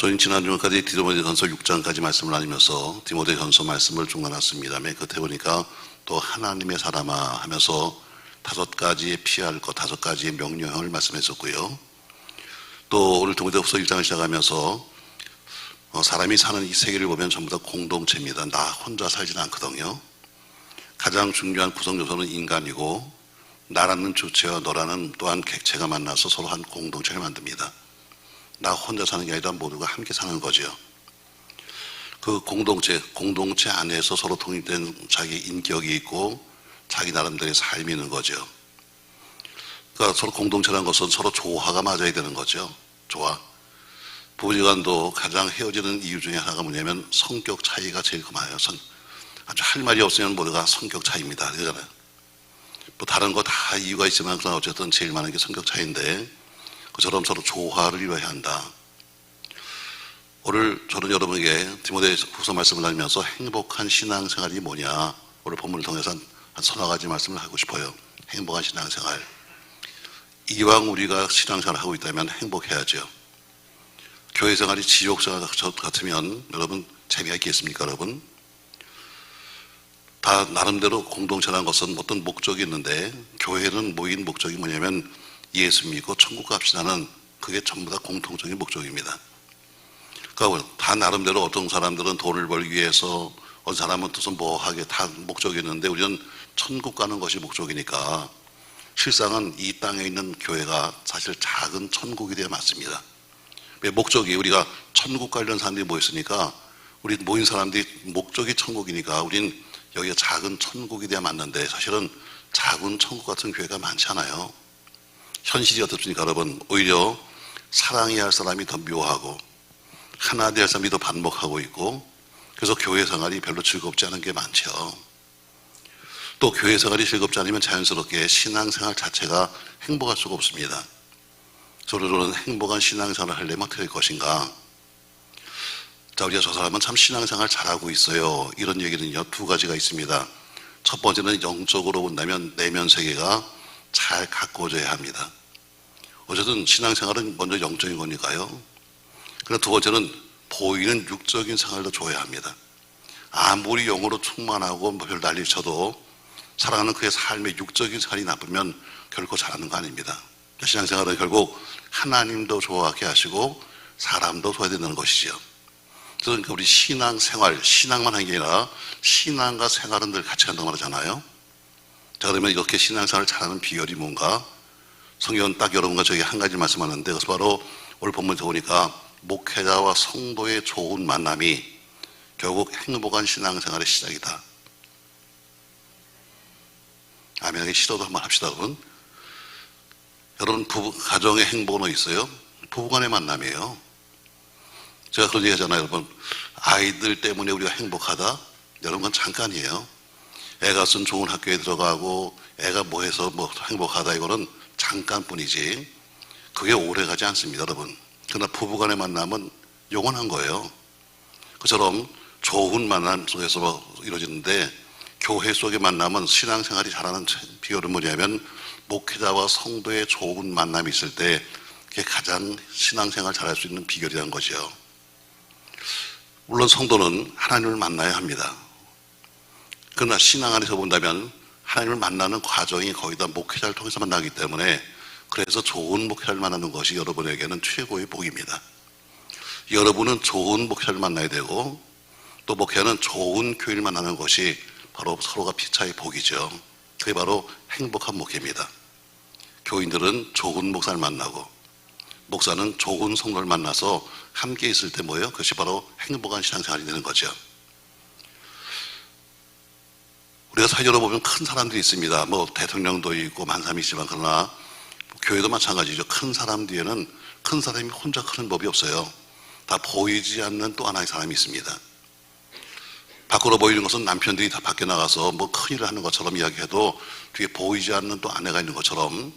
저희는 지난주까지 디모데전서 6장까지 말씀을 나누면서 디모데전서 말씀을 중단했습니다. 끝에 보니까 또 하나님의 사람아 하면서 5가지의 피할 것, 5가지의 명령을 말씀했었고요. 또 오늘 디모데후서 1장을 시작하면서 사람이 사는 이 세계를 보면 전부 다 공동체입니다. 나 혼자 살지는 않거든요. 가장 중요한 구성 요소는 인간이고 나라는 주체와 너라는 또한 객체가 만나서 서로 한 공동체를 만듭니다. 나 혼자 사는 게 아니라 모두가 함께 사는 거죠. 그 공동체 안에서 서로 독립된 자기 인격이 있고 자기 나름대로의 삶이 있는 거죠. 그러니까 서로 공동체라는 것은 서로 조화가 맞아야 되는 거죠. 조화. 부부지간도 가장 헤어지는 이유 중에 하나가 뭐냐면 성격 차이가 제일 많아요. 아주 할 말이 없으면 모두가 성격 차이입니다. 그러잖아요. 뭐 다른 거 다 이유가 있지만 그러나 어쨌든 제일 많은 게 성격 차이인데 그처럼 서로 조화를 이루어야 한다. 오늘 저는 여러분에게 디모데후서 말씀을 나누면서 행복한 신앙생활이 뭐냐, 오늘 본문을 통해서 한 서너 가지 말씀을 하고 싶어요. 행복한 신앙생활. 이왕 우리가 신앙생활을 하고 있다면 행복해야죠. 교회생활이 지옥생활 같으면 여러분 재미가 있겠습니까? 여러분 다 나름대로 공동체라는 것은 어떤 목적이 있는데 교회는 모인 목적이 뭐냐면 예수 믿고 천국 갑시다는 그게 전부 다 공통적인 목적입니다. 그러니까 다 나름대로 어떤 사람들은 돈을 벌기 위해서 어떤 사람은 또 뭐 하게 다 목적이 있는데 우리는 천국 가는 것이 목적이니까 실상은 이 땅에 있는 교회가 사실 작은 천국이 되어 맞습니다. 왜 목적이 우리가 천국 가려는 사람들이 모였으니까 우리 모인 사람들이 목적이 천국이니까 우린 여기가 작은 천국이 되어 맞는데 사실은 작은 천국 같은 교회가 많지 않아요. 현실이 어떻습니까 여러분? 오히려 사랑해야 할 사람이 더 묘하고 하나 되어야 할 사람이 더 반복하고 있고 그래서 교회 생활이 별로 즐겁지 않은 게 많죠. 또 교회 생활이 즐겁지 않으면 자연스럽게 신앙생활 자체가 행복할 수가 없습니다. 저는 행복한 신앙생활을 하려면 어떻게 할 것인가? 자, 우리가 저 사람은 참 신앙생활 잘하고 있어요. 이런 얘기는요, 2가지가 있습니다. 첫 번째는 영적으로 본다면 내면 세계가 잘 가꾸어져야 합니다. 어쨌든 신앙생활은 먼저 영적인 거니까요. 그리고 2번째는 보이는 육적인 생활도 줘야 합니다. 아무리 영으로 충만하고 별 난리 쳐도 살아가는 그의 삶의 육적인 생활이 나쁘면 결코 잘하는 거 아닙니다. 신앙생활은 결국 하나님도 좋아하게 하시고 사람도 좋아야 된다는 것이죠. 그러니까 우리 신앙생활, 신앙만 하는 게 아니라 신앙과 생활은 늘 같이 간다고 말하잖아요. 자, 그러면 이렇게 신앙생활을 잘하는 비결이 뭔가? 성경은 딱 여러분과 저에게 한 가지 말씀하는데 그것은 바로 오늘 본문에서 보니까 목회자와 성도의 좋은 만남이 결국 행복한 신앙생활의 시작이다. 아멘하기 싫어도 한번 합시다. 여러분. 여러분 부부 가정의 행복은 어디 있어요? 부부간의 만남이에요. 제가 그런 얘기 하잖아요. 여러분 아이들 때문에 우리가 행복하다? 여러분 그건 잠깐이에요. 애가 쓴 좋은 학교에 들어가고 애가 뭐 해서 뭐 행복하다 이거는 잠깐뿐이지 그게 오래 가지 않습니다. 여러분. 그러나 부부간의 만남은 영원한 거예요. 그처럼 좋은 만남 속에서 이루어지는데 교회 속의 만남은 신앙생활이 잘하는 비결은 뭐냐면 목회자와 성도의 좋은 만남이 있을 때 그게 가장 신앙생활 잘할 수 있는 비결이라는 거죠. 물론 성도는 하나님을 만나야 합니다. 그러나 신앙 안에서 본다면 하나님을 만나는 과정이 거의 다 목회자를 통해서 만나기 때문에 그래서 좋은 목회자를 만나는 것이 여러분에게는 최고의 복입니다. 여러분은 좋은 목회자를 만나야 되고 또 목회자는 좋은 교회를 만나는 것이 바로 서로가 피차의 복이죠. 그게 바로 행복한 목회입니다. 교인들은 좋은 목사를 만나고 목사는 좋은 성도를 만나서 함께 있을 때 뭐예요? 그것이 바로 행복한 신앙생활이 되는 거죠. 우리가 사회적으로 보면 큰 사람들이 있습니다. 뭐 대통령도 있고 만사람이 있지만 그러나 교회도 마찬가지죠. 큰 사람 뒤에는 큰 사람이 혼자 크는 법이 없어요. 다 보이지 않는 또 하나의 사람이 있습니다. 밖으로 보이는 것은 남편들이 다 밖에 나가서 뭐 큰일을 하는 것처럼 이야기해도 뒤에 보이지 않는 또 아내가 있는 것처럼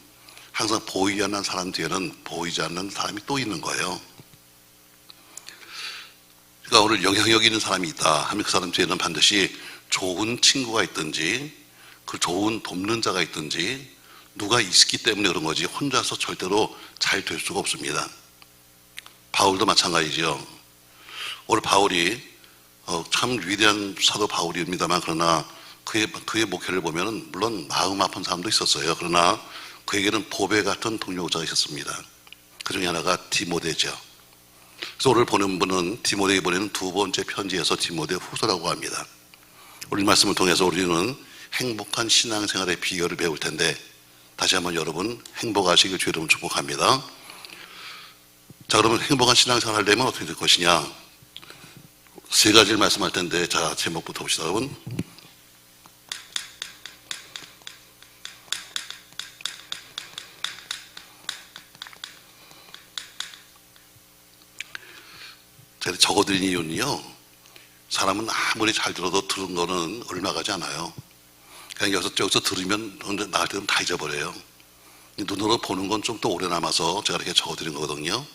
항상 보이지 않는 사람 뒤에는 보이지 않는 사람이 또 있는 거예요. 그러니까 오늘 영향력 있는 사람이 있다 하면 그 사람 뒤에는 반드시 좋은 친구가 있든지 그 좋은 돕는 자가 있든지 누가 있기 때문에 그런 거지 혼자서 절대로 잘 될 수가 없습니다. 바울도 마찬가지죠. 오늘 바울이 참 위대한 사도 바울입니다만, 그러나 그의 목회를 보면 물론 마음 아픈 사람도 있었어요. 그러나 그에게는 보배 같은 동료자가 있었습니다. 그 중에 하나가 디모데죠. 그래서 오늘 보는 분은 디모데에게 보내는 두 번째 편지에서 디모데 후서라고 합니다. 오늘 말씀을 통해서 우리는 행복한 신앙생활의 비결을 배울 텐데, 다시 한번 여러분 행복하시길 주의 이름으로 축복합니다. 자, 그러면 행복한 신앙생활 하려면 어떻게 될 것이냐? 세 가지를 말씀할 텐데, 자, 제목부터 봅시다, 여러분. 제가 적어드린 이유는요, 사람은 아무리 잘 들어도 들은 거는 얼마 가지 않아요. 그냥 여기서 들으면 나갈 때는 다 잊어버려요. 눈으로 보는 건 좀 더 오래 남아서 제가 이렇게 적어드린 거거든요.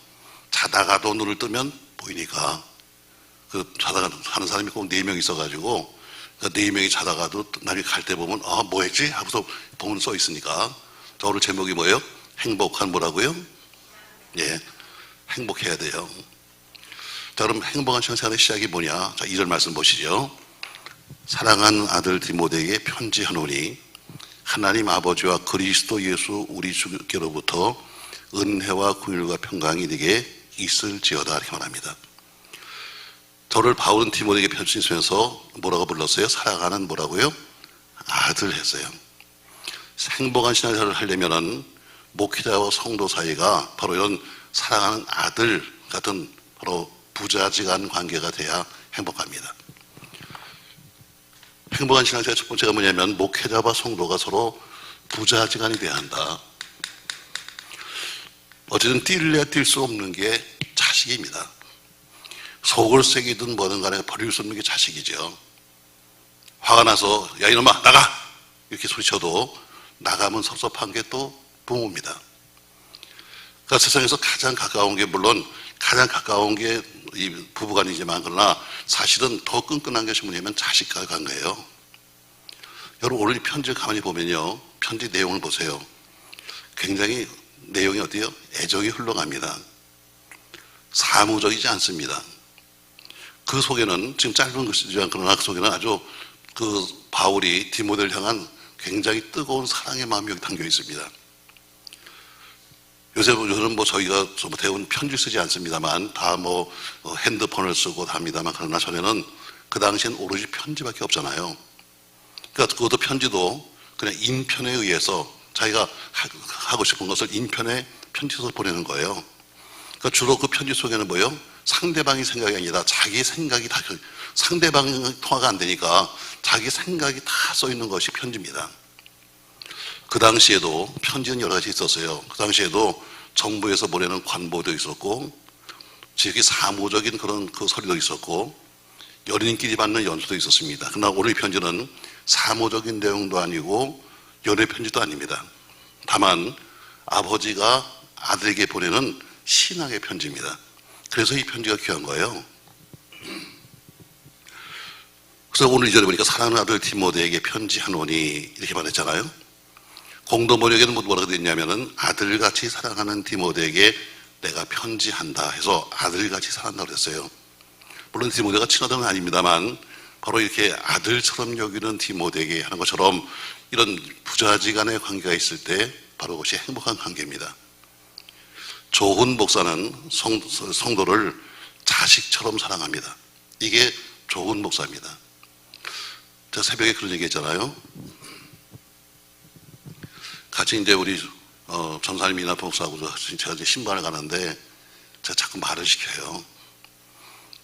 자다가도 눈을 뜨면 보이니까. 자다가 하는 사람이 꼭 4명 있어가지고, 4명이 자다가도 나중에 갈 때 보면, 뭐 했지? 하고서 보면 써 있으니까. 자, 오늘 제목이 뭐예요? 행복한 뭐라고요? 예, 행복해야 돼요. 자, 그럼 행복한 신앙생활의 시작이 뭐냐? 자, 2절 말씀 보시죠. 사랑하는 아들 디모데에게 편지하노니 하나님 아버지와 그리스도 예수 우리 주께로부터 은혜와 긍휼과 평강이 네게 있을지어다, 이렇게 말합니다. 저를 바울은 디모데에게 편지 쓰면서 뭐라고 불렀어요? 사랑하는 뭐라고요? 아들 했어요. 행복한 신앙생활을 하려면은 목회자와 성도 사이가 바로 이런 사랑하는 아들 같은 바로 부자지간 관계가 돼야 행복합니다. 행복한 신앙생활 첫 번째가 뭐냐면 목회자와 성도가 서로 부자지간이 돼야 한다. 어쨌든 뛸래야 뛸 수 없는 게 자식입니다. 속을 새기든 뭐든 간에 버릴 수 없는 게 자식이죠. 화가 나서 야 이놈아 나가! 이렇게 소리쳐도 나가면 섭섭한 게 또 부모입니다. 그러니까 세상에서 가장 가까운 게 물론 가장 가까운 게 이 부부간이지만, 그러나 사실은 더 끈끈한 것이 뭐냐면 자식과 관계예요. 여러분 오늘 이 편지를 가만히 보면요, 편지 내용을 보세요. 굉장히 내용이 어때요? 애정이 흘러갑니다. 사무적이지 않습니다. 그 속에는 지금 짧은 글씨지만 그러나 그 속에는 아주 바울이 디모데를 향한 굉장히 뜨거운 사랑의 마음이 여기 담겨 있습니다. 요새는 저희가 대부분 편지 쓰지 않습니다만 다 핸드폰을 쓰고 합니다만, 그러나 전에는 그 당시엔 오로지 편지밖에 없잖아요. 그러니까 그것도 편지도 그냥 인편에 의해서 자기가 하고 싶은 것을 인편에 편지 써서 보내는 거예요. 그러니까 주로 그 편지 속에는 뭐예요? 상대방이 생각이 아니라 자기 생각이 다, 상대방이 통화가 안 되니까 자기 생각이 다 써 있는 것이 편지입니다. 그 당시에도 편지는 여러 가지 있었어요. 그 당시에도 정부에서 보내는 관보도 있었고, 지역의 사무적인 그런 서류도 있었고, 연인끼리 받는 연수도 있었습니다. 그러나 오늘 이 편지는 사무적인 내용도 아니고 연애 편지도 아닙니다. 다만 아버지가 아들에게 보내는 신앙의 편지입니다. 그래서 이 편지가 귀한 거예요. 그래서 오늘 2절에 보니까 사랑하는 아들 디모데에게 편지하노니 이렇게 말했잖아요. 공동 번역에는 뭐라고 되어 있냐면은 아들같이 사랑하는 디모데에게 내가 편지한다 해서 아들같이 사랑한다고 그랬어요. 물론 디모데가 친아들은 아닙니다만 바로 이렇게 아들처럼 여기는 디모데에게 하는 것처럼 이런 부자지간의 관계가 있을 때 바로 그것이 행복한 관계입니다. 좋은 목사는 성도를 자식처럼 사랑합니다. 이게 좋은 목사입니다. 제가 새벽에 그런 얘기 했잖아요. 같이 이제 우리 전사님이나 목사하고 제가 이제 신방을 가는데 제가 자꾸 말을 시켜요.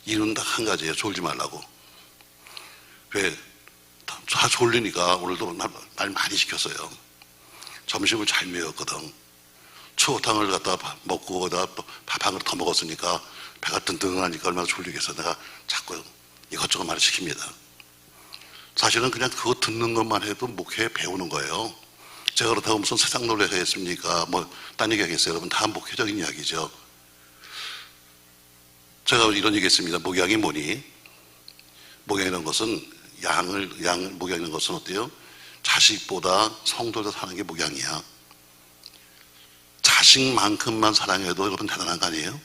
이유는 딱 한 가지예요. 졸지 말라고. 왜? 다 졸리니까 오늘도 말 많이 시켰어요. 점심을 잘 먹었거든. 추어탕을 갖다 먹고 거기다 밥 한 그릇 더 먹었으니까 배가 든든하니까 얼마나 졸리겠어. 내가 자꾸 이것저것 말을 시킵니다. 사실은 그냥 그거 듣는 것만 해도 목회에 배우는 거예요. 제가 그렇다고 무슨 세상 놀래가 했습니까? 딴 얘기 하겠어요. 여러분 다 목회적인 이야기죠. 제가 이런 얘기 했습니다. 목양이 뭐니? 목양이라는 것은 목양이라는 것은 어때요? 자식보다 성도를 사는 게 목양이야. 자식만큼만 사랑해도 여러분 대단한 거 아니에요?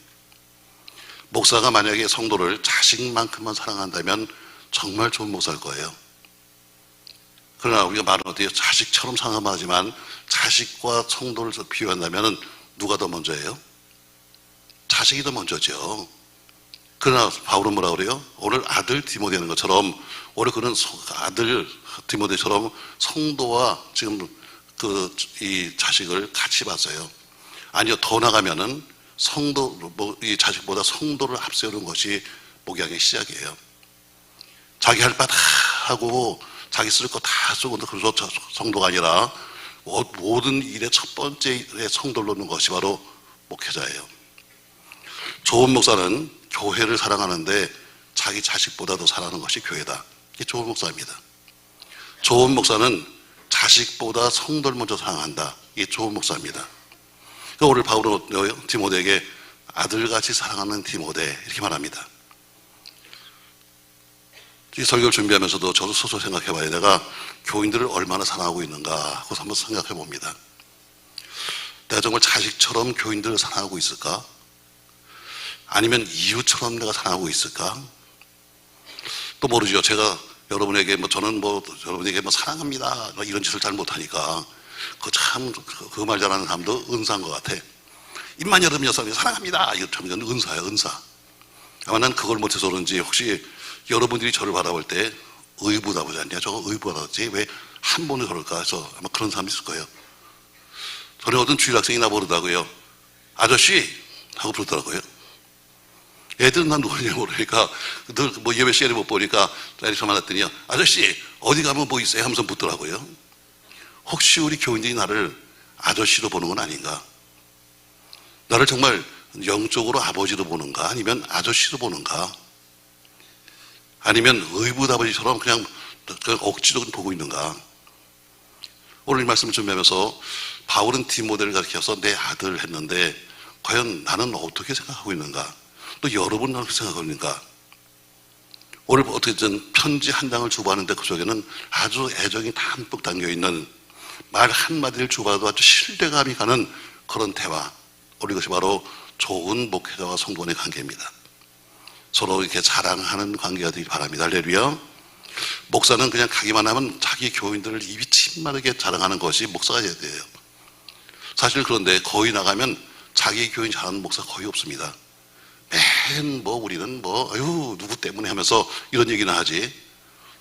목사가 만약에 성도를 자식만큼만 사랑한다면 정말 좋은 목사일 거예요. 그러나 우리가 말은 어때요? 자식처럼 사랑하지만 자식과 성도를 비교한다면 누가 더 먼저예요? 자식이 더 먼저죠. 그러나 바울은 뭐라 그래요? 오늘 아들 디모데는 것처럼 오늘 그는 아들 디모데처럼 성도와 지금 이 자식을 같이 봤어요. 아니요, 더 나가면은 이 자식보다 성도를 앞세우는 것이 목양의 시작이에요. 자기 할 바 다 하고 자기 쓸 거 다 쓰고 그래서 성도가 아니라 모든 일의 첫 번째 성도를 놓는 것이 바로 목회자예요. 좋은 목사는 교회를 사랑하는데 자기 자식보다 더 사랑하는 것이 교회다. 이게 좋은 목사입니다. 좋은 목사는 자식보다 성도를 먼저 사랑한다. 이게 좋은 목사입니다. 그러니까 오늘 바울은 디모데에게 아들같이 사랑하는 디모데 이렇게 말합니다. 이 설교를 준비하면서도 저도 스스로 생각해봐야 내가 교인들을 얼마나 사랑하고 있는가 하고 한번 생각해 봅니다. 내가 정말 자식처럼 교인들을 사랑하고 있을까? 아니면 이웃처럼 내가 사랑하고 있을까? 또 모르죠. 제가 여러분에게 저는 여러분에게 사랑합니다 이런 짓을 잘 못하니까 그 말 잘하는 사람도 은사인 것 같아. 입만 열으면 사랑합니다 이렇게 하면 은사야, 은사. 아마 난 그걸 못해서 그런지 혹시 여러분들이 저를 바라볼 때 의부다 보지 않냐? 저거 의부하지 왜 한 번에 그럴까 해서 아마 그런 사람이 있을 거예요. 전에 어떤 주일학생이 나보르다고요. 아저씨 하고 부르더라고요. 애들은 난 누구냐 모르니까 늘 예배 시간에 못 보니까 자리에서 만났더니요. 아저씨 어디 가면 뭐 있어요? 하면서 묻더라고요. 혹시 우리 교인들이 나를 아저씨로 보는 건 아닌가? 나를 정말 영적으로 아버지로 보는가? 아니면 아저씨로 보는가? 아니면 의붓아버지처럼 그냥 억지로 보고 있는가? 오늘 이 말씀을 준비하면서 바울은 디모데를 가르쳐서 내 아들 했는데 과연 나는 어떻게 생각하고 있는가? 또 여러분은 어떻게 생각하고 있는가? 오늘 어떻게든 편지 한 장을 주고하는데 그 속에는 아주 애정이 담뿍 담겨있는 말 한마디를 주고받아도 아주 신뢰감이 가는 그런 대화. 우리 이것이 바로 좋은 목회자와 성도 간의 관계입니다. 서로 이렇게 자랑하는 관계가 되길 바랍니다. 할렐루야. 목사는 그냥 가기만 하면 자기 교인들을 입이 침마르게 자랑하는 것이 목사가 돼야 돼요. 사실 그런데 거기 나가면 자기 교인 잘하는 목사 거의 없습니다. 맨 우리는 아유 누구 때문에 하면서 이런 얘기나 하지.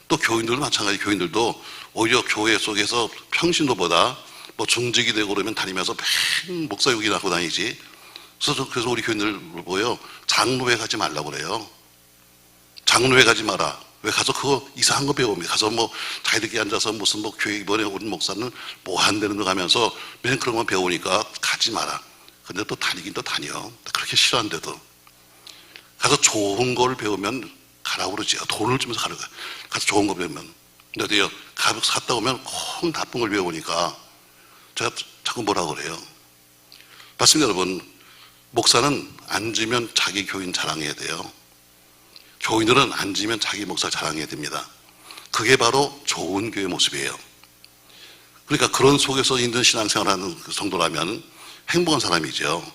또 교인들도 마찬가지. 교인들도 오히려 교회 속에서 평신도보다 중직이 되고 그러면 다니면서 맨 목사 욕이나 하고 다니지. 그래서 우리 교인들 뭐요? 장로회 가지 말라고 그래요. 장로회 가지 마라. 왜 가서 그거 이상한 거 배우면 가서 자기들끼리 앉아서 무슨 교회 이번에 온 목사는 뭐 한다는 거 하면서 맨 그런 거 배우니까 가지 마라. 근데 또 다니긴 또 다녀. 그렇게 싫어한데도 가서 좋은 걸 배우면 가라고 그러지. 돈을 주면서 가라고. 가서 좋은 거 배우면. 근데 가서 갔다 오면 꼭 나쁜 걸 배우니까 제가 자꾸 뭐라고 그래요. 맞습니다, 여러분. 목사는 앉으면 자기 교인 자랑해야 돼요. 교인들은 앉으면 자기 목사 자랑해야 됩니다. 그게 바로 좋은 교회 모습이에요. 그러니까 그런 속에서 있는 신앙생활하는 성도라면 행복한 사람이죠.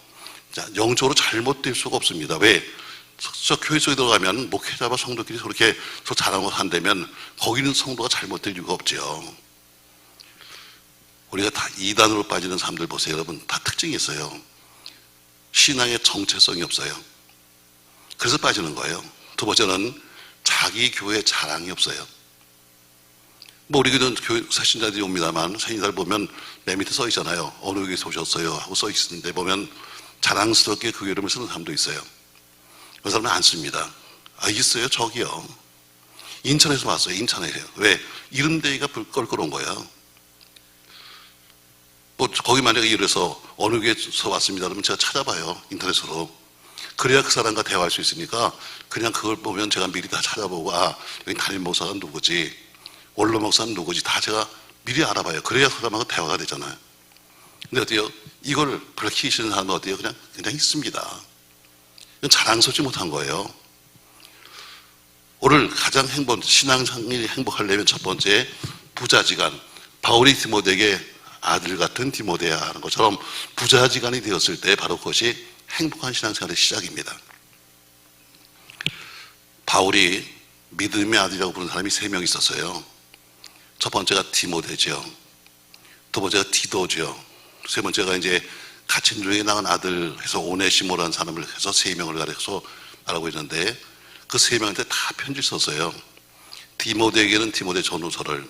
영적으로 잘못될 수가 없습니다. 왜? 저 교회 속에 들어가면 목회자와 성도끼리 그렇게 서로 자랑하고 한다면 거기는 성도가 잘못될 이유가 없죠. 우리가 다 이단으로 빠지는 사람들 보세요. 여러분 다 특징이 있어요. 신앙의 정체성이 없어요. 그래서 빠지는 거예요. 두 번째는 자기 교회 자랑이 없어요. 우리 교회는 교회 새신자들이 옵니다만 새신자들 보면 맨 밑에 써 있잖아요. 어느 교회에서 오셨어요 하고 써 있는데 보면 자랑스럽게 그 이름을 쓰는 사람도 있어요. 그 사람은 안 씁니다. 있어요. 저기요. 인천에서 왔어요. 인천에서. 왜? 이름 대기가 껄끄러운 거야. 거기 만약에 이래서 어느 교회에서 왔습니다. 그러면 제가 찾아봐요. 인터넷으로. 그래야 그 사람과 대화할 수 있으니까 그냥 그걸 보면 제가 미리 다 찾아보고 여기 담임 목사가 누구지, 원로 목사는 누구지 다 제가 미리 알아봐요. 그래야 그 사람하고 대화가 되잖아요. 근데 어때요? 이걸 밝히시는 사람은 어때요? 그냥 있습니다. 이건 자랑스럽지 못한 거예요. 오늘 가장 신앙생활이 행복하려면 첫 번째 부자지간. 바울이 디모데에게 아들 같은 디모데야 하는 것처럼 부자지간이 되었을 때 바로 그것이 행복한 신앙생활의 시작입니다. 바울이 믿음의 아들이라고 부르는 사람이 3명 있었어요. 첫 번째가 디모데죠. 두 번째가 디도죠. 세 번째가 이제 갇힌 중에 나간 아들 해서 오네시모라는 사람을 해서 3명을 가려서 말하고 있는데 그 3명한테 다 편지를 썼어요. 디모데에게는 디모데 전후서를,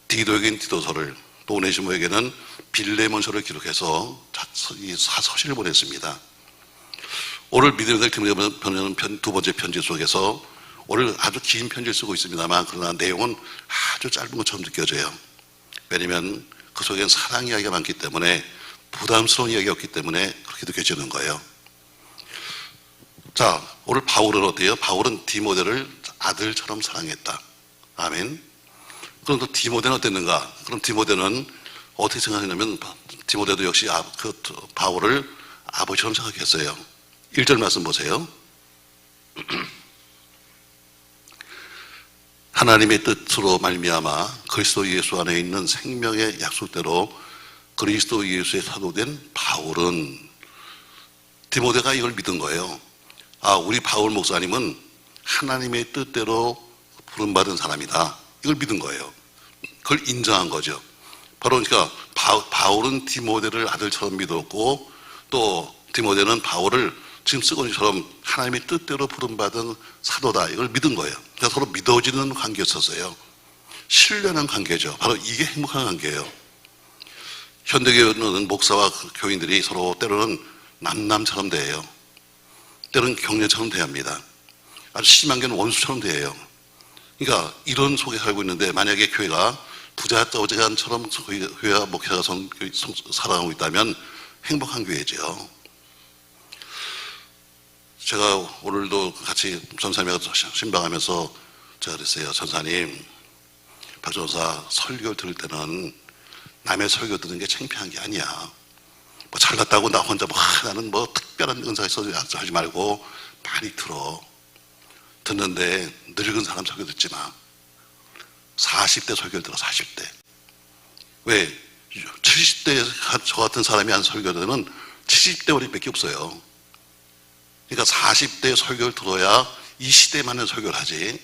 디도에게는 디도서를, 또 오네시모에게는 빌레몬서를 기록해서 이 서신을 보냈습니다. 오늘 믿음의 들 두 번째 편지 속에서 오늘 아주 긴 편지를 쓰고 있습니다만 그러나 내용은 아주 짧은 것처럼 느껴져요. 왜냐하면 그 속에는 사랑 이야기가 많기 때문에 부담스러운 이야기가 없기 때문에 그렇게 느껴지는 거예요. 자, 오늘 바울은 어때요? 바울은 디모데를 아들처럼 사랑했다. 아멘. 그럼 또 디모데는 어땠는가? 그럼 디모데는 어떻게 생각했냐면 디모데도 역시 바울을 아버지처럼 생각했어요. 1절 말씀 보세요. 하나님의 뜻으로 말미암아 그리스도 예수 안에 있는 생명의 약속대로 그리스도 예수의 사도된 바울은, 디모데가 이걸 믿은 거예요. 우리 바울 목사님은 하나님의 뜻대로 부름받은 사람이다. 이걸 믿은 거예요. 그걸 인정한 거죠. 바로 그러니까 바울은 디모데를 아들처럼 믿었고 또 디모데는 바울을 지금 쓰고 있는 것처럼 하나님의 뜻대로 부름받은 사도다. 이걸 믿은 거예요. 그러니까 서로 믿어지는 관계였었어요. 신뢰하는 관계죠. 바로 이게 행복한 관계예요. 현대교회는 목사와 교인들이 서로 때로는 남남처럼 대해요. 때로는 경례처럼 대합니다. 아주 심한 게는 원수처럼 대해요. 그러니까 이런 속에 살고 있는데 만약에 교회가 부자어지간처럼 교회와 목회자가 살아가고 있다면 행복한 교회죠. 제가 오늘도 같이 전사님하고 신방하면서 제가 그랬어요. 전사님, 박 전사 설교 들을 때는 남의 설교 듣는 게 창피한 게 아니야. 뭐 잘났다고 나 혼자 나는 특별한 은사가 있어서 하지 말고 많이 들어. 듣는데 늙은 사람 설교 듣지 마. 40대 설교를 들어. 40대. 왜? 70대 저 같은 사람이 한 설교들은 70대 어린이밖에 없어요. 그러니까 40대 설교를 들어야 이 시대에 맞는 설교를 하지.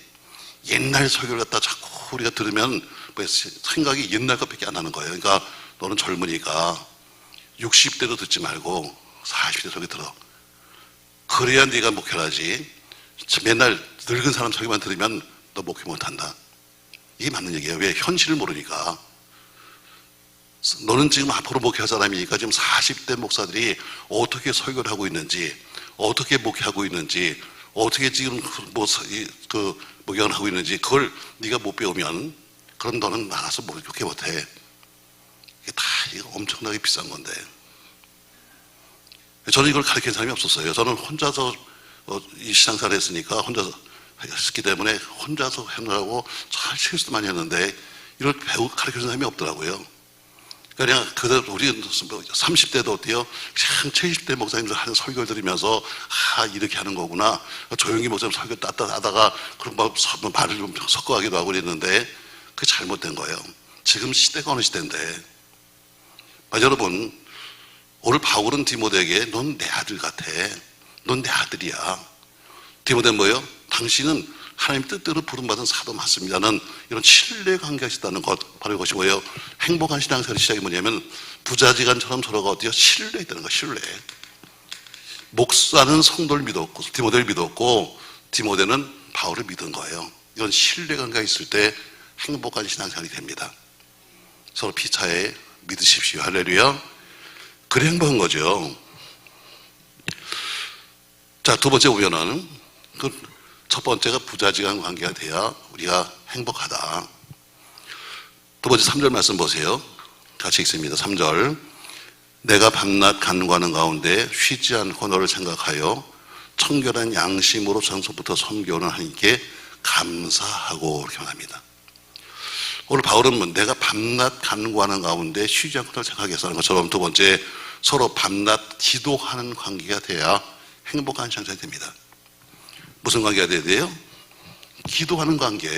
옛날 설교를 갖다 자꾸 우리가 들으면 생각이 옛날 것밖에 안 나는 거예요. 그러니까 너는 젊으니까 60대도 듣지 말고 40대 설교 들어. 그래야 네가 목회를 하지. 맨날 늙은 사람 설교만 들으면 너 목회 못한다. 이게 맞는 얘기예요. 왜? 현실을 모르니까. 너는 지금 앞으로 목회할 사람이니까 지금 40대 목사들이 어떻게 설교를 하고 있는지, 어떻게 목회하고 있는지, 어떻게 지금 목양을 하고 있는지 그걸 네가 못 배우면 그럼 너는 나가서 목회 못해. 이게 다 이거 엄청나게 비싼 건데. 저는 이걸 가르치는 사람이 없었어요. 저는 혼자서 이 신앙생활을 했으니까 혼자서 했기 때문에 혼자서 하느라고 잘 실수도 많이 했는데 이걸 가르쳐주는 사람이 없더라고요. 그냥 우리 30대도 어때요? 그냥 70대 목사님들 하는 설교를 들으면서 이렇게 하는 거구나. 조용히 목사님 설교 하다가 그런 말을 좀 섞어가기도 하고 그랬는데 그게 잘못된 거예요. 지금 시대가 어느 시대인데. 여러분, 오늘 바울은 디모데에게 넌 내 아들 같아. 넌 내 아들이야. 디모데는 뭐예요? 당신은 하나님 뜻대로 부름받은 사도 맞습니다는 이런 신뢰관계가 있다는 것, 바로 이것이 뭐예요? 행복한 신앙생활의 시작이 뭐냐면 부자지간처럼 서로가 어때요? 신뢰있다는 거예요. 신뢰. 목사는 성도를 믿었고 디모데를 믿었고 디모데는 바울을 믿은 거예요. 이런 신뢰관계가 있을 때 행복한 신앙생활이 됩니다. 서로 피차에 믿으십시오. 할렐루야. 그래 행복한 거죠. 자, 두 번째 보면은 첫 번째가 부자지간 관계가 돼야 우리가 행복하다. 두 번째 3절 말씀 보세요. 같이 읽습니다. 3절. 내가 밤낮 간구하는 가운데 쉬지 않고 너를 생각하여 청결한 양심으로 전서부터 섬겨오는 하나님께 감사하고 이렇게 말합니다. 오늘 바울은 내가 밤낮 간구하는 가운데 쉬지 않고 너를 생각해서 하는 것처럼 두 번째 서로 밤낮 기도하는 관계가 돼야 행복한 신앙생활이 됩니다. 무슨 관계가 돼야 돼요? 기도하는 관계.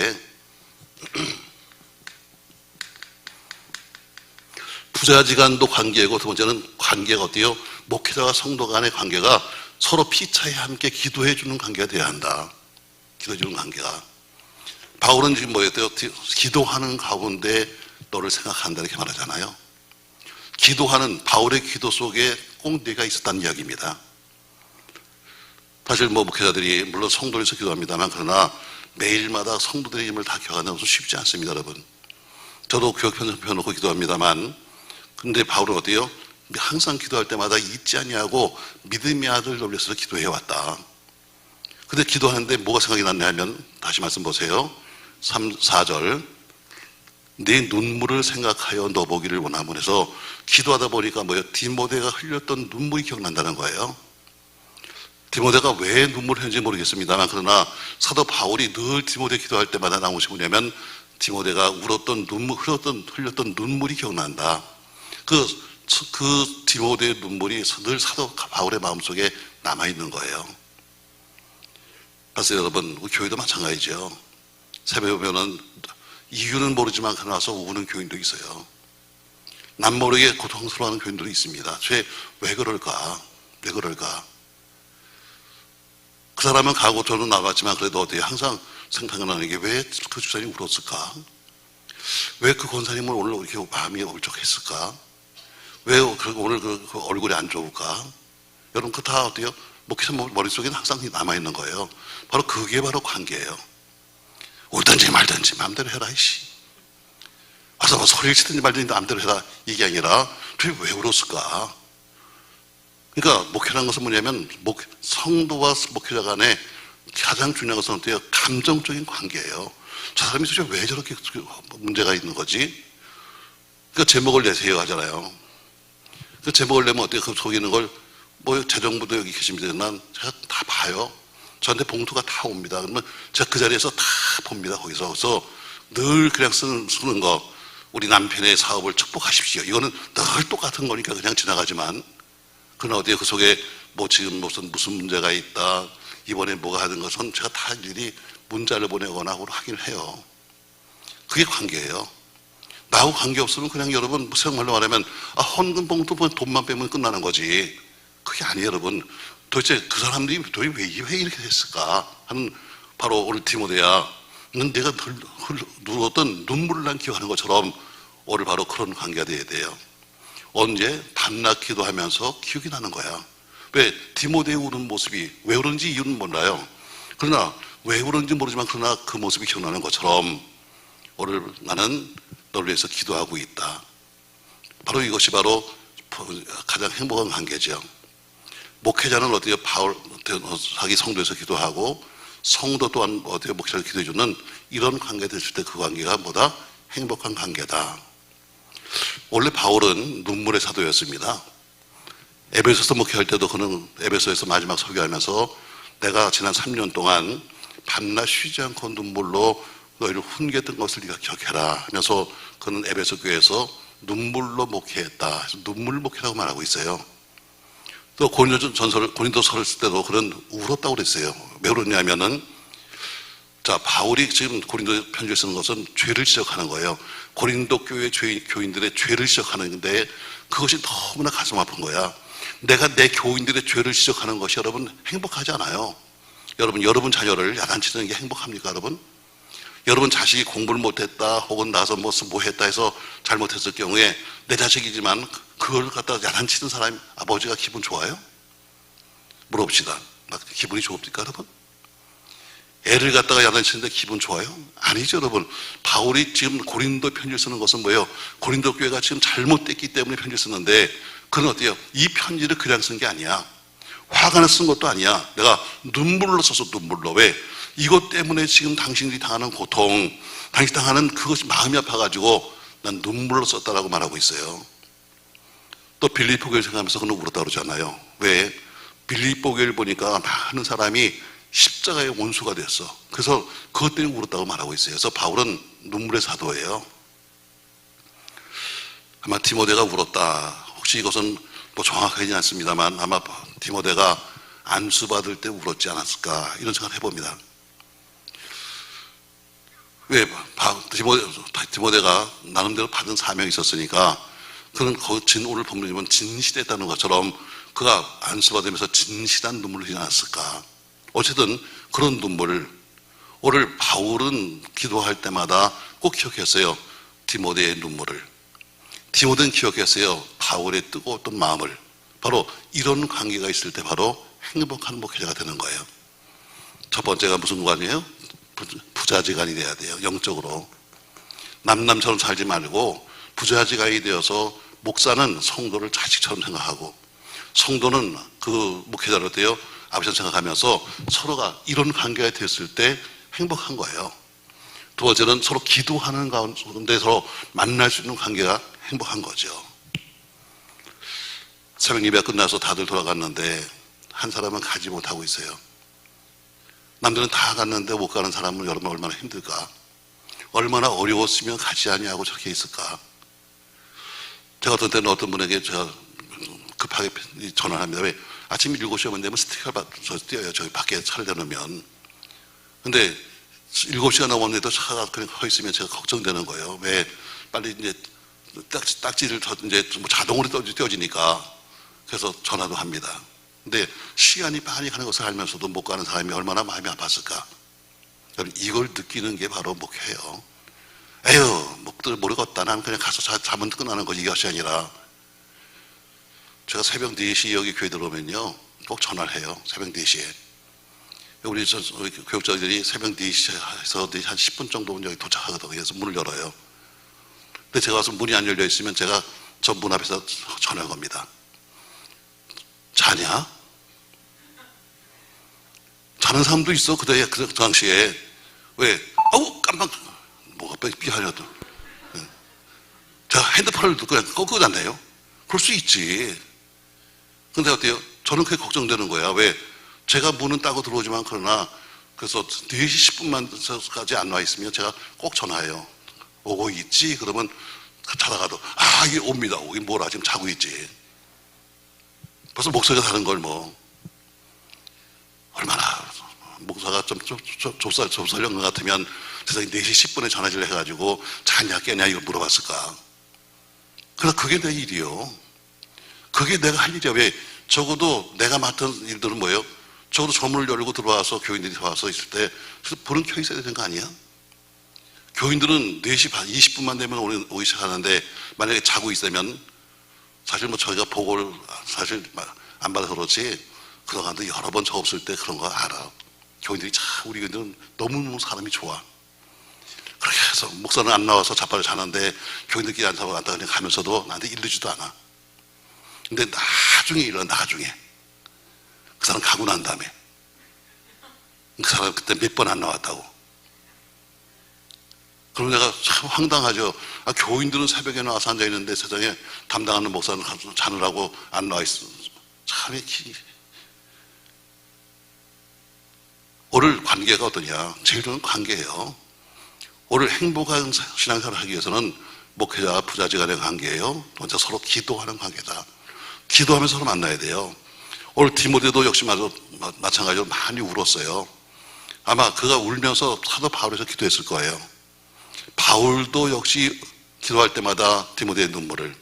부자지간도 관계고 두 번째는 관계가 어때요? 목회자와 성도 간의 관계가 서로 피차에 함께 기도해 주는 관계가 돼야 한다. 기도해주는 관계가. 바울은 지금 뭐였대요? 기도하는 가운데 너를 생각한다 이렇게 말하잖아요. 기도하는 바울의 기도 속에 꼭 내가 있었다는 이야기입니다. 사실 목회자들이 물론 성도에서 기도합니다만 그러나 매일마다 성도들의 힘을 다 기억하는 것은 쉽지 않습니다, 여러분. 저도 교육 펴놓고 기도합니다만 근데 바울은 어때요? 항상 기도할 때마다 잊지 아니하고 믿음의 아들 돌려서 기도해왔다. 근데 기도하는데 뭐가 생각이 났냐 하면 다시 말씀 보세요. 4절 내 눈물을 생각하여 너 보기를 원하면 해서 기도하다 보니까 뭐예요? 디모데가 흘렸던 눈물이 기억난다는 거예요. 디모데가 왜 눈물을 흘렸는지 모르겠습니다만 그러나 사도 바울이 늘 디모데 기도할 때마다 나온 것이 뭐냐면 디모데가 울었던 눈물, 흘렸던 눈물이 기억난다. 그 디모데의 눈물이 늘 사도 바울의 마음속에 남아있는 거예요. 그래서 여러분 교회도 마찬가지죠. 새벽에 오면은 이유는 모르지만 그러나서 우는 교인도 있어요. 남 모르게 고통스러워하는 교인들도 있습니다. 왜 그럴까? 왜 그럴까? 그 사람은 가고 저는 나갔지만 그래도 어때요? 항상 생각나는 게 왜 그 집사님이 울었을까? 왜 그 권사님은 오늘 이렇게 마음이 울적했을까? 왜 오늘 그 얼굴이 안 좋을까? 여러분 그 다 어때요? 목회자 머릿속에는 항상 남아있는 거예요. 바로 그게 바로 관계예요. 울든지 말든지 마음대로 해라 이씨. 와서 뭐 소리를 치든지 말든지 마음대로 해라 이게 아니라 도대체 왜 울었을까? 그러니까 목회라는 것은 뭐냐면 성도와 목회자 간에 가장 중요한 것은 어때요? 감정적인 관계예요. 저 사람이 도대체 왜 저렇게 문제가 있는 거지? 그러니까 제목을 내세요 하잖아요. 그 제목을 내면 어때요? 그 속에 있는 걸 재정부도 여기 계십니다. 난 제가 다 봐요. 저한테 봉투가 다 옵니다. 그러면 제가 그 자리에서 다 봅니다. 거기서. 그래서 늘 그냥 쓰는 거. 우리 남편의 사업을 축복하십시오. 이거는 늘 똑같은 거니까 그냥 지나가지만. 그러나 어디에 그 속에 지금 무슨 문제가 있다. 이번에 뭐가 하는 것은 제가 다 일일이 문자를 보내거나 하고 확인을 해요. 그게 관계예요. 나하고 관계 없으면 그냥 여러분 생각말로 말하면 헌금 봉투 돈만 빼면 끝나는 거지. 그게 아니에요, 여러분. 도대체 그 사람들이 왜 이렇게 됐을까 하는 바로 오늘 디모데야 내가 누웠던 눈물을 난 기억하는 것처럼 오늘 바로 그런 관계가 돼야 돼요. 언제? 밤낮 기도하면서 기억이 나는 거야. 왜? 디모데의 우는 모습이 왜 그런지 이유는 몰라요. 그러나 왜 그런지 모르지만 그러나 그 모습이 기억나는 것처럼 오늘 나는 너를 위해서 기도하고 있다. 바로 이것이 바로 가장 행복한 관계죠. 목회자는 어때요? 자기 성도에서 기도하고 성도 또한 어때요? 목회자를 기도해주는 이런 관계 됐을 때 그 관계가 뭐다? 행복한 관계다. 원래 바울은 눈물의 사도였습니다. 에베소서 목회할 때도 그는 에베소에서 마지막 설교하면서 내가 지난 3년 동안 밤낮 쉬지 않고 눈물로 너희를 훈계했던 것을 네가 기억해라 하면서 그는 에베소 교회에서 눈물로 목회했다. 그래서 눈물 목회라고 말하고 있어요. 또 고린도서를 쓸 때도 그는 울었다고 그랬어요. 왜 그러냐면은 바울이 지금 고린도 편지를 쓰는 것은 죄를 지적하는 거예요. 고린도 교회 교인들의 죄를 지적하는 건데 그것이 너무나 가슴 아픈 거야. 내가 내 교인들의 죄를 지적하는 것이 여러분 행복하지 않아요. 여러분 자녀를 야단치는 게 행복합니까, 여러분? 여러분 자식이 공부를 못했다 혹은 나서 뭐 했다 해서 잘못했을 경우에 내 자식이지만 그걸 갖다가 야단치는 사람 아버지가 기분 좋아요? 물어봅시다. 기분이 좋습니까, 여러분? 애를 갖다가 야단치는데 기분 좋아요? 아니죠, 여러분. 바울이 지금 고린도 편지를 쓰는 것은 뭐예요? 고린도 교회가 지금 잘못됐기 때문에 편지를 쓰는데 그는 어때요? 이 편지를 그냥 쓴 게 아니야. 화가 나서 쓴 것도 아니야. 내가 눈물로 써서 눈물로. 왜? 이것 때문에 지금 당신들이 당하는 고통, 당신이 당하는 그것이 마음이 아파가지고 난 눈물로 썼다라고 말하고 있어요. 또 빌립보 교회를 생각하면서 그는 울었다고 그러잖아요. 왜? 빌립보 교회를 보니까 많은 사람이 십자가의 원수가 됐어. 그래서 그것 때문에 울었다고 말하고 있어요. 그래서 바울은 눈물의 사도예요. 아마 디모데가 울었다. 혹시 이것은 정확하지는 않습니다만 아마 디모데가 안수받을 때 울었지 않았을까 이런 생각을 해봅니다. 왜? 디모데가 나름대로 받은 사명이 있었으니까 그는 오늘 본문에 보면 진실했다는 것처럼 그가 안수받으면서 진실한 눈물을 흘리지 않았을까. 어쨌든 그런 눈물을 오늘 바울은 기도할 때마다 꼭 기억했어요. 디모데의 눈물을. 디모데는 기억했어요. 바울의 뜨거웠던 마음을. 바로 이런 관계가 있을 때 바로 행복한 목회자가 되는 거예요. 첫 번째가 무슨 관계예요? 부자지간이 돼야 돼요. 영적으로. 남남처럼 살지 말고 부자지간이 되어서 목사는 성도를 자식처럼 생각하고 성도는 그 목회자를 어때요? 아버지처럼 생각하면서 서로가 이런 관계가 됐을 때 행복한 거예요. 두 번째는 서로 기도하는 가운데 서로 만날 수 있는 관계가 행복한 거죠. 새벽 예배가 끝나서 다들 돌아갔는데 한 사람은 가지 못하고 있어요. 남들은 다 갔는데 못 가는 사람은 여러분 얼마나 힘들까? 얼마나 어려웠으면 가지 아니하고 저렇게 있을까? 제가 어떤 때는 어떤 분에게 제가 급하게 전화를 합니다. 왜? 아침 7시에 오면 되면 스티커를 받아서 뛰어요. 저기 밖에 차를 대놓으면. 근데 7시가 넘었는데도 차가 그냥 서 있으면 제가 걱정되는 거예요. 왜? 빨리 이제 딱지를 이제 뭐 자동으로 떼어지니까. 그래서 전화도 합니다. 근데 시간이 많이 가는 것을 알면서도 못 가는 사람이 얼마나 마음이 아팠을까? 이걸 느끼는 게 바로 목회예요. 에휴, 목들 모르겠다. 난 그냥 가서 자면 끝나는 거지. 이것이 아니라 제가 새벽 4시 여기 교회 들어오면요 꼭 전화를 해요. 새벽 4시에. 우리 교육자들이 새벽 4시에서 한 10분 정도면 여기 도착하거든요. 그래서 문을 열어요. 근데 제가 와서 문이 안 열려 있으면 제가 저 문 앞에서 전화를 겁니다. 자냐? 자는 사람도 있어. 그 당시에. 왜? 아우 깜빡 뭐가 삐하려도 제가 핸드폰을 그냥 끄고 잤네요. 그럴 수 있지. 근데 어때요? 저는 그게 걱정되는 거야. 왜? 제가 문은 따고 들어오지만 그러나 그래서 4시 10분만까지 안 와 있으면 제가 꼭 전화해요. 오고 있지? 그러면 자다가도 이게 옵니다. 오긴 뭐라 지금 자고 있지. 벌써 목소리가 다른 걸 뭐 얼마나 목사가 좀 좁쌀령 것 같으면 세상에 4시 10분에 전화를 해가지고 자냐 깨냐 이걸 물어봤을까. 그래서 그게 내 일이요. 그게 내가 할 일이야. 왜? 적어도 내가 맡은 일들은 뭐예요? 적어도 조문을 열고 들어와서 교인들이 와서 있을 때 불은 켜 있어야 되는 거 아니야? 교인들은 4시 반 20분만 되면 오기 시작하는데 만약에 자고 있으면 사실 뭐 저희가 보고를 사실 안 받아서 그렇지 그동안도 여러 번 저 없을 때 그런 거 알아. 교인들이 우리 교인들은 너무너무 사람이 좋아. 그렇게 해서 목사는 안 나와서 자빠져 자는데 교인들끼리 앉아서 그냥 가면서도 나한테 이르지도 않아. 근데 나중에 일어나. 나중에 그 사람 가고 난 다음에 그 사람 그때 몇 번 안 나왔다고. 그럼 내가 참 황당하죠. 교인들은 새벽에 나와서 앉아있는데 세상에 담당하는 목사는 자느라고 안 나와있어. 참 오늘 관계가 어떠냐? 제일 좋은 관계예요. 오늘 행복한 신앙생활을 하기 위해서는 목회자와 부자지간의 관계예요. 먼저 서로 기도하는 관계다. 기도하면서 서로 만나야 돼요. 오늘 디모데도 역시 마찬가지로 많이 울었어요. 아마 그가 울면서 사도 바울에서 기도했을 거예요. 바울도 역시 기도할 때마다 디모데의 눈물을,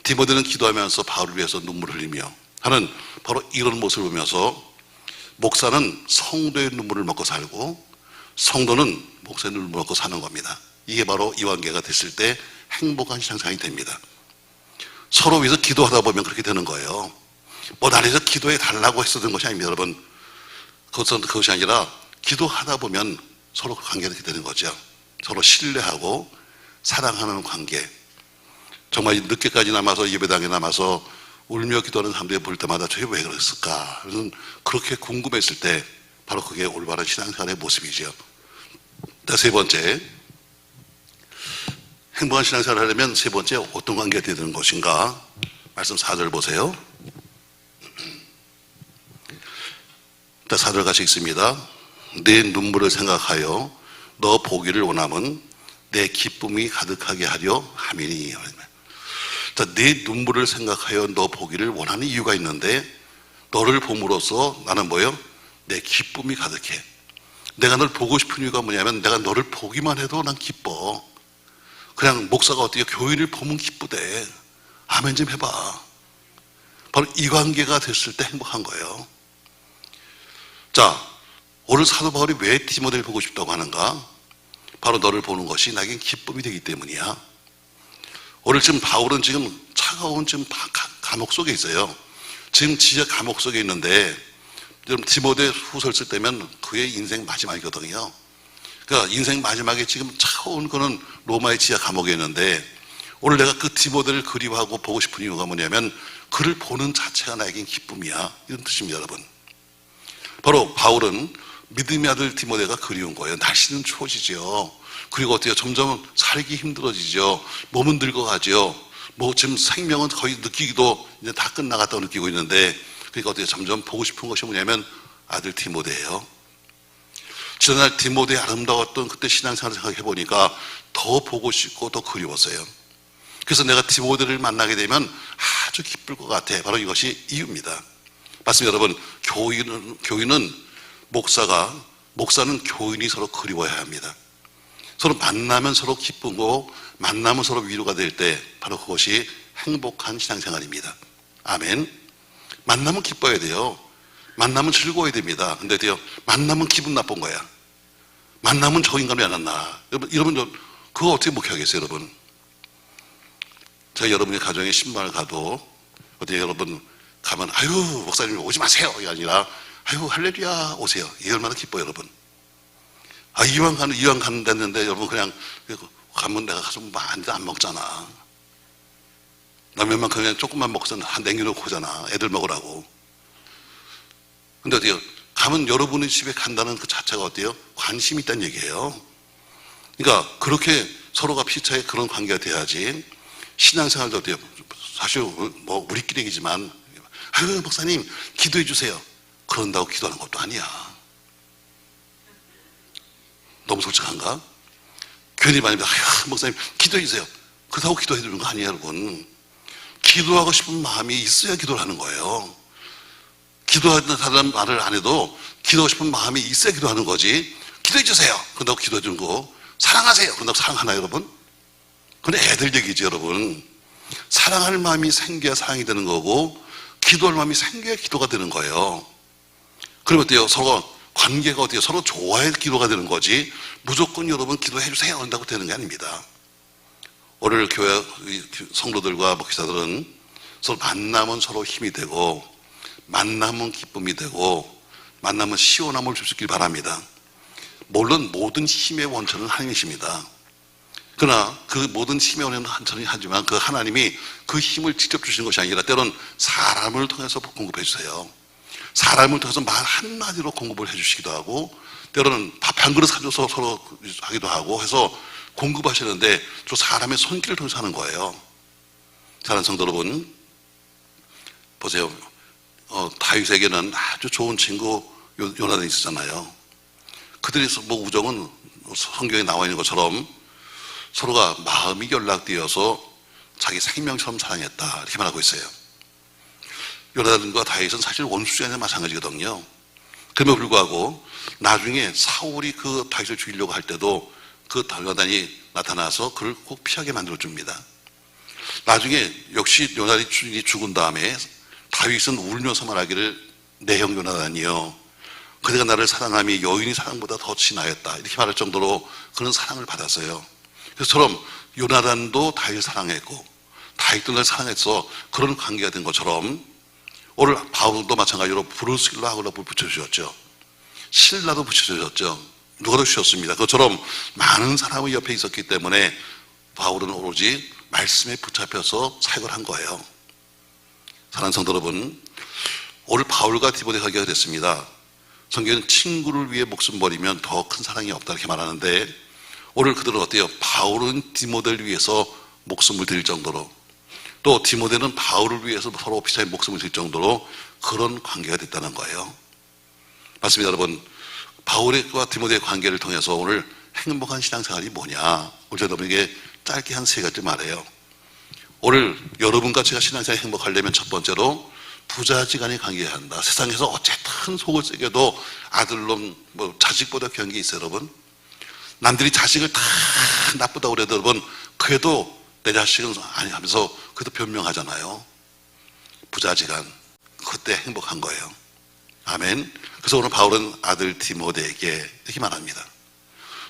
디모데는 기도하면서 바울을 위해서 눈물을 흘리며 하는 바로 이런 모습을 보면서 목사는 성도의 눈물을 먹고 살고 성도는 목사의 눈물을 먹고 사는 겁니다. 이게 바로 이 관계가 됐을 때 행복한 신앙생활이 됩니다. 서로 위해서 기도하다 보면 그렇게 되는 거예요. 뭐 나에서 기도해 달라고 했었던 것이 아닙니다. 여러분, 그것이 아니라 기도하다 보면 서로 관계가 이렇게 되는 거죠. 서로 신뢰하고 사랑하는 관계. 정말 늦게까지 남아서 예배당에 남아서 울며 기도하는 사람들이 볼 때마다 저게 왜 그랬을까? 그렇게 궁금했을 때 바로 그게 올바른 신앙생활의 모습이죠. 세 번째, 행복한 신앙생활을 하려면 세 번째 어떤 관계가 되어야 되는 것인가? 말씀 4절 보세요. 4절 같이 읽습니다. 내 눈물을 생각하여 너 보기를 원함은 내 기쁨이 가득하게 하려 함이니. 내 눈물을 생각하여 너 보기를 원하는 이유가 있는데 너를 봄으로써 나는 뭐예요? 내 기쁨이 가득해. 내가 널 보고 싶은 이유가 뭐냐면 내가 너를 보기만 해도 난 기뻐. 그냥 목사가 어떻게 교인을 보면 기쁘대. 아멘 좀 해봐. 바로 이 관계가 됐을 때 행복한 거예요. 자, 오늘 사도 바울이 왜 디모데를 보고 싶다고 하는가? 바로 너를 보는 것이 나에겐 기쁨이 되기 때문이야. 오늘 지금 바울은 지금 차가운 지금 감옥 속에 있어요. 지금 지하 감옥 속에 있는데, 여러분 디모데 후서를 쓸 때면 그의 인생 마지막이거든요. 그러니까 인생 마지막에 지금 차가운 그런 로마의 지하 감옥에 있는데, 오늘 내가 그 디모데를 그리워하고 보고 싶은 이유가 뭐냐면 그를 보는 자체가 나에겐 기쁨이야, 이런 뜻입니다. 여러분, 바로 바울은 믿음의 아들 디모데가 그리운 거예요. 날씨는 추워지죠. 그리고 어때요? 점점 살기 힘들어지죠. 몸은 늙어가죠. 뭐 지금 생명은 거의 느끼기도 이제 다 끝나갔다고 느끼고 있는데, 그러니까 어때요? 점점 보고 싶은 것이 뭐냐면 아들 디모데예요. 지난날 디모데의 아름다웠던 그때 신앙생활을 생각해 보니까 더 보고 싶고 더 그리웠어요. 그래서 내가 디모데를 만나게 되면 아주 기쁠 것 같아. 바로 이것이 이유입니다. 맞습니다, 여러분. 교인은 목사는 교인이 서로 그리워야 합니다. 서로 만나면 서로 기쁘고 만나면 서로 위로가 될 때 바로 그것이 행복한 신앙생활입니다. 아멘. 만나면 기뻐야 돼요. 만나면 즐거워야 됩니다. 근데 만나면 기분 나쁜 거야. 만나면 저 인간이 안 왔나. 여러분 그거 어떻게 목회하겠어요, 여러분? 제가 여러분의 가정에 신방을 가도 어떻게 여러분 가면 아유 목사님 오지 마세요 이게 아니라 아유 할렐루야 오세요. 이게 얼마나 기뻐요, 여러분. 이왕 가는데 여러분 그냥 가면 내가 가서 많이 안 먹잖아. 라면만 그냥 조금만 먹고서 한 남겨놓고 오잖아. 애들 먹으라고. 근데 어때요? 가면 여러분의 집에 간다는 그 자체가 어때요? 관심이 있다는 얘기예요. 그러니까 그렇게 서로가 피차에 그런 관계가 돼야지. 신앙생활도 어때요? 사실 뭐 우리끼리 얘기지만 아유 목사님 기도해 주세요. 그런다고 기도하는 것도 아니야. 너무 솔직한가? 괜히 많이 아유 목사님 기도해 주세요. 그렇다고 기도해 주는 거 아니에요, 여러분. 기도하고 싶은 마음이 있어야 기도를 하는 거예요. 기도하는 말을 안 해도 기도하고 싶은 마음이 있어야 기도하는 거지. 기도해 주세요. 그런다고 기도해 주는 거. 사랑하세요. 그런다고 사랑하나요, 여러분? 근데 애들 얘기지, 여러분. 사랑할 마음이 생겨야 사랑이 되는 거고 기도할 마음이 생겨야 기도가 되는 거예요. 그러면 어때요? 서로 관계가 어때요? 서로 좋아야 기도가 되는 거지 무조건 여러분 기도해 주세요 한다고 되는 게 아닙니다. 오늘 교회 성도들과 목회자들은 서로 만나면 서로 힘이 되고 만나면 기쁨이 되고 만나면 시원함을 줄 수 있길 바랍니다. 물론 모든 힘의 원천은 하나님이십니다. 그러나 그 모든 힘의 원천은 하지만 그 하나님이 그 힘을 직접 주시는 것이 아니라 때로는 사람을 통해서 공급해 주세요. 사람을 통해서 말 한마디로 공급을 해주시기도 하고 때로는 밥 한 그릇 사줘서 서로 하기도 하고 해서 공급하시는데 저 사람의 손길을 통해서 하는 거예요. 사랑하는 성도 여러분, 보세요. 다윗에게는 아주 좋은 친구 요나단이 있었잖아요. 그들의 뭐 우정은 성경에 나와 있는 것처럼 서로가 마음이 연락되어서 자기 생명처럼 사랑했다 이렇게 말하고 있어요. 요나단과 다윗은 사실 원수가 아니라 마찬가지거든요. 그럼에도 불구하고 나중에 사울이 그 다윗을 죽이려고 할 때도 그 요나단이 나타나서 그를 꼭 피하게 만들어줍니다. 나중에 역시 요나단이 죽은 다음에 다윗은 울면서 말하기를 내 형 요나단이여 그대가 나를 사랑함이 여인이 사랑보다 더 진하였다 이렇게 말할 정도로 그런 사랑을 받았어요. 그래서처럼 요나단도 다윗을 사랑했고 다윗도 나를 사랑해서 그런 관계가 된 것처럼 오늘 바울도 마찬가지로 브루스길라 하고라 붙여주셨죠. 신라도 붙여주셨죠. 누가 더 주셨습니다. 그것처럼 많은 사람이 옆에 있었기 때문에 바울은 오로지 말씀에 붙잡혀서 사역을 한 거예요. 사랑하는 성도 여러분, 오늘 바울과 디모데 관계가 됐습니다. 성경은 친구를 위해 목숨 버리면 더 큰 사랑이 없다 이렇게 말하는데 오늘 그들은 어때요? 바울은 디모데를 위해서 목숨을 드릴 정도로 또 디모데는 바울을 위해서 서로 피차에 목숨을 드릴 정도로 그런 관계가 됐다는 거예요. 맞습니다, 여러분. 바울과 디모데의 관계를 통해서 오늘 행복한 신앙생활이 뭐냐? 오늘 여러분에게 짧게 한 세 가지 말해요. 오늘 여러분과 제가 신앙생활이 행복하려면 첫 번째로 부자지간에 관계해야 한다. 세상에서 어쨌든 속을 새겨도 아들놈, 자식보다 귀한 게 있어요, 여러분. 남들이 자식을 다 나쁘다고 그래도 여러분, 그래도 내 자식은 아니 하면서 그래도 변명하잖아요. 부자지간. 그때 행복한 거예요. 아멘. 그래서 오늘 바울은 아들 디모데에게 이렇게 말합니다.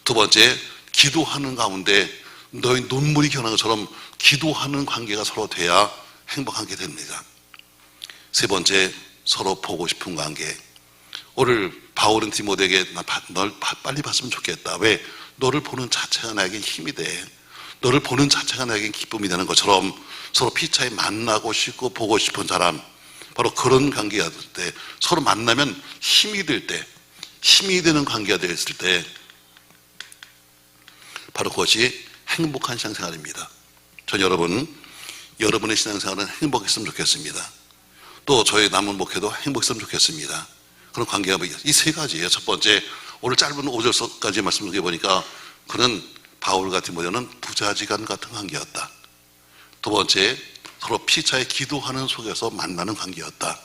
두 번째, 기도하는 가운데 너희 눈물이 겨는 것처럼 기도하는 관계가 서로 돼야 행복하게 됩니다. 세 번째, 서로 보고 싶은 관계. 오늘 바울은 디모데에게 널 빨리 봤으면 좋겠다. 왜? 너를 보는 자체가 나에게 힘이 돼. 너를 보는 자체가 나에게 기쁨이 되는 것처럼 서로 피차에 만나고 싶고 보고 싶은 사람, 바로 그런 관계가 될 때, 서로 만나면 힘이 될 때, 힘이 되는 관계가 됐을 때, 바로 그것이 행복한 신앙생활입니다. 전 여러분의 신앙생활은 행복했으면 좋겠습니다. 또 저희 남은 목회도 행복했으면 좋겠습니다. 그런 관계가 이 세 가지예요. 첫 번째, 오늘 짧은 5절까지 말씀을 보니까 그는 바울과 디모데는 부자지간 같은 관계였다. 두 번째, 서로 피차에 기도하는 속에서 만나는 관계였다.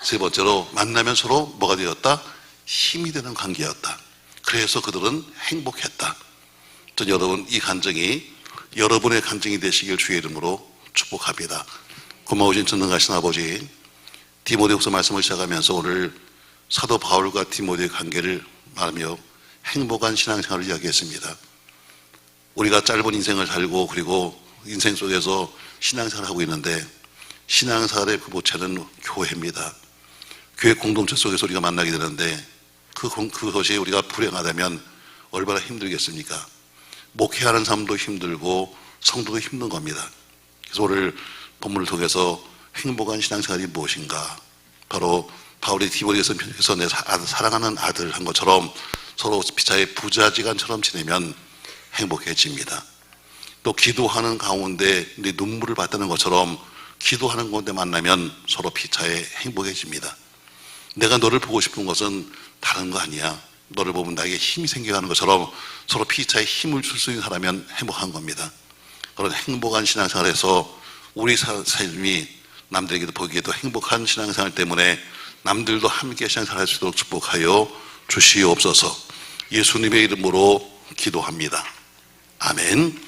세 번째로, 만나면 서로 뭐가 되었다? 힘이 되는 관계였다. 그래서 그들은 행복했다. 전 여러분, 이 간증이 여러분의 간증이 되시길 주의 이름으로 축복합니다. 고마우신 전능하신 아버지, 디모데후서 말씀을 시작하면서 오늘 사도 바울과 디모데의 관계를 말하며 행복한 신앙생활을 이야기했습니다. 우리가 짧은 인생을 살고 그리고 인생 속에서 신앙생활을 하고 있는데, 신앙생활의 그 모체는 교회입니다. 교회 공동체 속에서 우리가 만나게 되는데, 그것이 우리가 불행하다면 얼마나 힘들겠습니까? 목회하는 삶도 힘들고 성도도 힘든 겁니다. 그래서 오늘 본문을 통해서 행복한 신앙생활이 무엇인가, 바로 바울이 디모데에서 내 사랑하는 아들 한 것처럼 서로 피차의 부자지간처럼 지내면 행복해집니다. 또 기도하는 가운데 내 눈물을 받는 것처럼 기도하는 가운데 만나면 서로 피차에 행복해집니다. 내가 너를 보고 싶은 것은 다른 거 아니야. 너를 보면 나에게 힘이 생겨가는 것처럼 서로 피차에 힘을 줄 수 있는 사람이면 행복한 겁니다. 그런 행복한 신앙생활에서 우리 삶이 남들에게도 보기에도 행복한 신앙생활 때문에 남들도 함께 신앙생활 할 수 있도록 축복하여 주시옵소서. 예수님의 이름으로 기도합니다. 아멘.